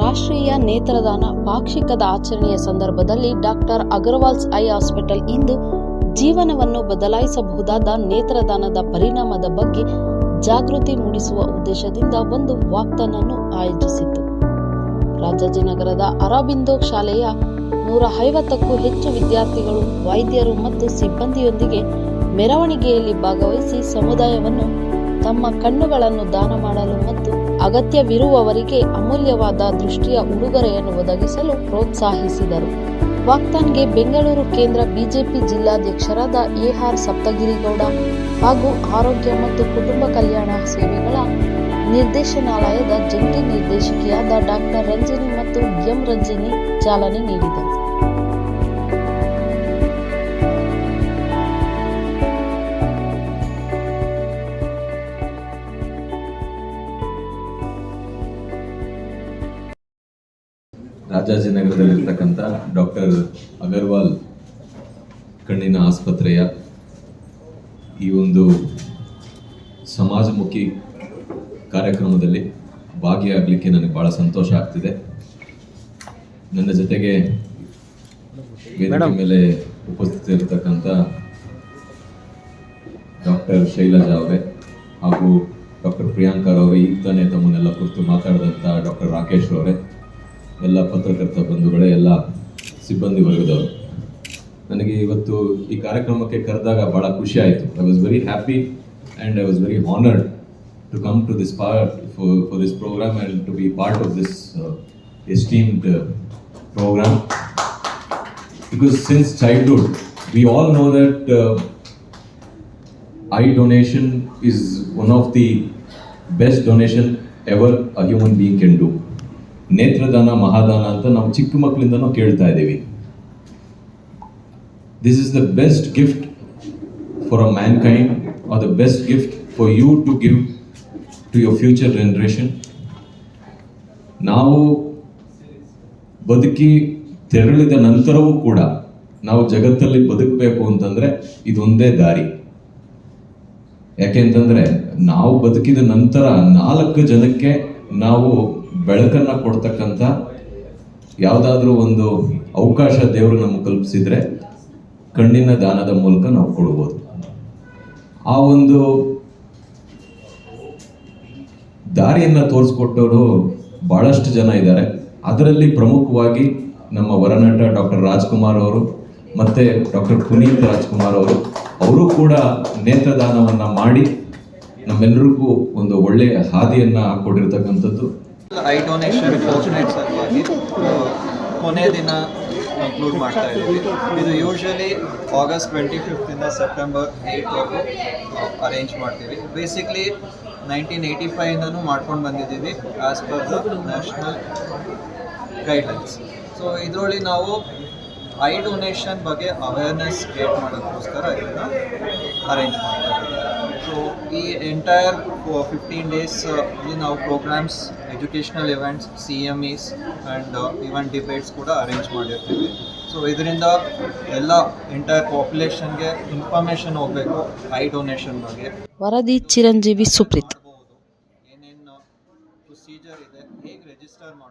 ರಾಷ್ಟ್ರೀಯ ನೇತ್ರದಾನ ಪಾಕ್ಷಿಕದ ಆಚರಣೆಯ ಸಂದರ್ಭದಲ್ಲಿ ಡಾಕ್ಟರ್ ಅಗರ್ವಾಲ್ಸ್ ಐ ಹಾಸ್ಪಿಟಲ್ ಇಂದು ಜೀವನವನ್ನು ಬದಲಾಯಿಸಬಹುದಾದ ನೇತ್ರದಾನದ ಪರಿಣಾಮದ ಬಗ್ಗೆ ಜಾಗೃತಿ ಮೂಡಿಸುವ ಉದ್ದೇಶದಿಂದ ಒಂದು ವಾಕ್ಥಾನ್ ಅನ್ನು ಆಯೋಜಿಸಿತು. ರಾಜಾಜಿನಗರದ ಅರಬಿಂದೋ ಶಾಲೆಯ 150ಕ್ಕೂ ಹೆಚ್ಚು ವಿದ್ಯಾರ್ಥಿಗಳು, ವೈದ್ಯರು ಮತ್ತು ಸಿಬ್ಬಂದಿಯೊಂದಿಗೆ ಮೆರವಣಿಗೆಯಲ್ಲಿ ಭಾಗವಹಿಸಿ ಸಮುದಾಯವನ್ನು ತಮ್ಮ ಕಣ್ಣುಗಳನ್ನು ದಾನ ಮಾಡಲು ಮತ್ತು ಅಗತ್ಯವಿರುವವರಿಗೆ ಅಮೂಲ್ಯವಾದ ದೃಷ್ಟಿಯ ಉಡುಗೊರೆಯನ್ನು ಒದಗಿಸಲು ಪ್ರೋತ್ಸಾಹಿಸಿದರು. ವಾಕ್ಥಾನ್ಗೆ ಬೆಂಗಳೂರು ಕೇಂದ್ರ ಬಿಜೆಪಿ ಜಿಲ್ಲಾಧ್ಯಕ್ಷರಾದ ಎಆರ್ ಸಪ್ತಗಿರಿಗೌಡ ಹಾಗೂ ಆರೋಗ್ಯ ಮತ್ತು ಕುಟುಂಬ ಕಲ್ಯಾಣ ಸೇವೆಗಳ ನಿರ್ದೇಶನಾಲಯದ ಜಂಟಿ ನಿರ್ದೇಶಕಿಯಾದ ಡಾಕ್ಟರ್ ರಂಜಿನಿ ಮತ್ತು ಎಂ ರಂಜಿನಿ ಚಾಲನೆ ನೀಡಿದರು. ರಾಜಾಜಿನಗರದಲ್ಲಿರ್ತಕ್ಕಂಥ ಡಾಕ್ಟರ್ ಅಗರ್ವಾಲ್ ಕಣ್ಣಿನ ಆಸ್ಪತ್ರೆಯ ಈ ಒಂದು ಸಮಾಜಮುಖಿ ಕಾರ್ಯಕ್ರಮದಲ್ಲಿ ಭಾಗಿಯಾಗಲಿಕ್ಕೆ ನನಗೆ ಭಾಳ ಸಂತೋಷ ಆಗ್ತಿದೆ. ನನ್ನ ಜೊತೆಗೆ ವೇದಿಕೆ ಮೇಲೆ ಉಪಸ್ಥಿತರಿರ್ತಕ್ಕಂಥ ಡಾಕ್ಟರ್ ಶೈಲಜಾ ಅವರೇ ಹಾಗೂ ಡಾಕ್ಟರ್ ಪ್ರಿಯಾಂಕರ್ ಅವರೇ, ಈಗ ತಾನೇ ತಮ್ಮನ್ನೆಲ್ಲ ಕುರಿತು ಮಾತಾಡಿದಂಥ ಡಾಕ್ಟರ್ ರಾಕೇಶ್ ಅವರೇ, ಎಲ್ಲ ಪತ್ರಕರ್ತ ಬಂಧುಗಳೇ, ಎಲ್ಲ ಸಿಬ್ಬಂದಿ ವರ್ಗದವರು, ನನಗೆ ಇವತ್ತು ಈ ಕಾರ್ಯಕ್ರಮಕ್ಕೆ ಕರೆದಾಗ ಭಾಳ ಖುಷಿ ಆಯಿತು. I was very happy and I was very honoured to come to this for this program and to be part of this esteemed program, because since childhood we all know that eye donation is one of the best donation ever a human being can do. ನೇತ್ರದಾನ ಮಹಾದಾನ ಅಂತ ನಾವು ಚಿಕ್ಕ ಮಕ್ಕಳಿಂದನೂ ಕೇಳ್ತಾ ಇದ್ದೀವಿ. This is the best gift for a mankind, or the best gift for you to give to your future generation. ನಾವು ಬದುಕಿ ತೆರಳಿದ ನಂತರವೂ ಕೂಡ ನಾವು ಜಗತ್ತಲ್ಲಿ ಬದುಕಬೇಕು ಅಂತಂದ್ರೆ ಇದೊಂದೇ ದಾರಿ. ಯಾಕೆಂತಂದ್ರೆ ನಾವು ಬದುಕಿದ ನಂತರ 4 ಜನಕ್ಕೆ ನಾವು ಬೆಳಕನ್ನ ಕೊಡ್ತಕ್ಕಂಥ ಯಾವುದಾದ್ರೂ ಒಂದು ಅವಕಾಶ ದೇವರು ನಮಗೆ ಕಲ್ಪಿಸಿದ್ರೆ ಕಣ್ಣಿನ ದಾನದ ಮೂಲಕ ನಾವು ಕೊಡ್ಬೋದು. ಆ ಒಂದು ದಾರಿಯನ್ನು ತೋರಿಸ್ಕೊಟ್ಟವರು ಬಹಳಷ್ಟು ಜನ ಇದ್ದಾರೆ. ಅದರಲ್ಲಿ ಪ್ರಮುಖವಾಗಿ ನಮ್ಮ ವರನಟ ಡಾಕ್ಟರ್ ರಾಜ್ಕುಮಾರ್ ಅವರು ಮತ್ತು ಡಾಕ್ಟರ್ ಪುನೀತ್ ರಾಜ್ಕುಮಾರ್ ಅವರು ಕೂಡ ನೇತ್ರದಾನವನ್ನು ಮಾಡಿ ನಮ್ಮೆಲ್ಲರಿಗೂ ಒಂದು ಒಳ್ಳೆಯ ಹಾದಿಯನ್ನು ಕೊಟ್ಟಿರ್ತಕ್ಕಂಥದ್ದು. ಐ ಡೊನೇಷನ್ ಫೋರ್ಟ್ನೈಟ್ ಸಲುವಾಗಿ ಕೊನೆ ದಿನ ಕಂಕ್ಲೂಡ್ ಮಾಡ್ತಾ ಇದ್ದೀವಿ. ಇದು ಯೂಶ್ವಲಿ ಆಗಸ್ಟ್ 25 ಸೆಪ್ಟೆಂಬರ್ 8 ಅರೇಂಜ್ ಮಾಡ್ತೀವಿ. ಬೇಸಿಕ್ಲಿ 1985 ಮಾಡ್ಕೊಂಡು ಬಂದಿದ್ದೀವಿ as per the national guidelines. So ಇದರಲ್ಲಿ ನಾವು ಐ ಡೊನೇಷನ್ ಬಗ್ಗೆ ಅವೇರ್ನೆಸ್ ಕ್ರಿಯೇಟ್ ಮಾಡೋದಕ್ಕೋಸ್ಕರ ಇದನ್ನು ಅರೇಂಜ್ ಮಾಡ್ತಾ ಇದ್ದೀವಿ. ಸೊ ಈ ಎಂಟೈರ್ 15 ಡೇಸ್ ನಾವು programmes, educational events, CMEs and event debates ಕೂಡ ಅರೇಂಜ್ ಮಾಡಿರ್ತೀವಿ. ಸೊ ಇದರಿಂದ ಎಲ್ಲ ಎಂಟೈರ್ ಪಾಪ್ಯುಲೇಷನ್ಗೆ ಇನ್ಫಾರ್ಮೇಷನ್ ಹೋಗಬೇಕು ಐ ಡೊನೇಷನ್ ಬಗ್ಗೆ. ವರದಿ ಚಿರಂಜೀವಿ ಸುಪ್ರೀತ್. ಏನೇನು ಪ್ರೊಸೀಜರ್ ಇದೆ, ಹೇಗೆ ರಿಜಿಸ್ಟರ್